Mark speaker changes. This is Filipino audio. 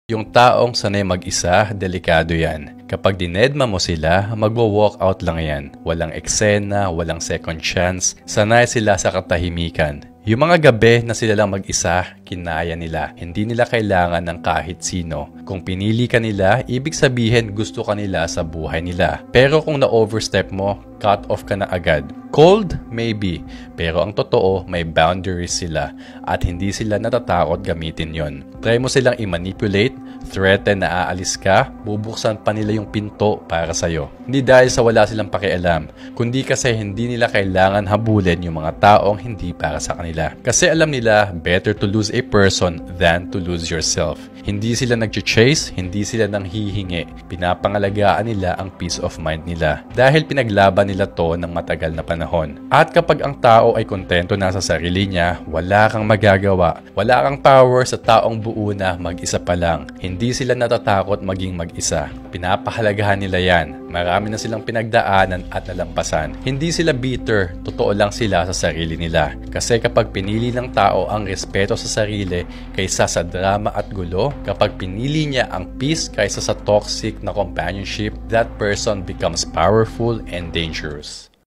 Speaker 1: Yung taong sanay mag-isa, delikado yan. Kapag dinedma mo sila, magwo-walk out lang yan. Walang eksena, walang second chance. Sanay sila sa katahimikan. Yung mga gabi na sila lang mag-isa, kinaya nila. Hindi nila kailangan ng kahit sino. Kung pinili ka nila, ibig sabihin gusto ka nila sa buhay nila. Pero kung na-overstep mo, cut off ka na agad. Cold? Maybe. Pero ang totoo, may boundaries sila. At hindi sila natatakot gamitin yon. Try mo silang i-manipulate, threaten na aalis ka, bubuksan pa nila yung pinto para sa'yo. Hindi dahil sa wala silang pakialam, kundi kasi hindi nila kailangan habulin yung mga taong hindi para sa kanila. Kasi alam nila, better to lose a person than to lose yourself. Hindi sila nag-chase, hindi sila nanghihingi. Pinapangalagaan nila ang peace of mind nila. Dahil pinaglaban nila to ng matagal na panahon. At kapag ang tao ay kontento na sa sarili niya, wala kang magagawa. Wala kang power sa taong buo na mag-isa pa lang. Hindi sila natatakot maging mag-isa. Pinapahalagahan nila yan. Marami na silang pinagdaanan at nalampasan. Hindi sila bitter, totoo lang sila sa sarili nila. Kasi kapag pinili ng tao ang respeto sa sarili kaysa sa drama at gulo, kapag pinili niya ang peace kaysa sa toxic na companionship, that person becomes powerful and dangerous.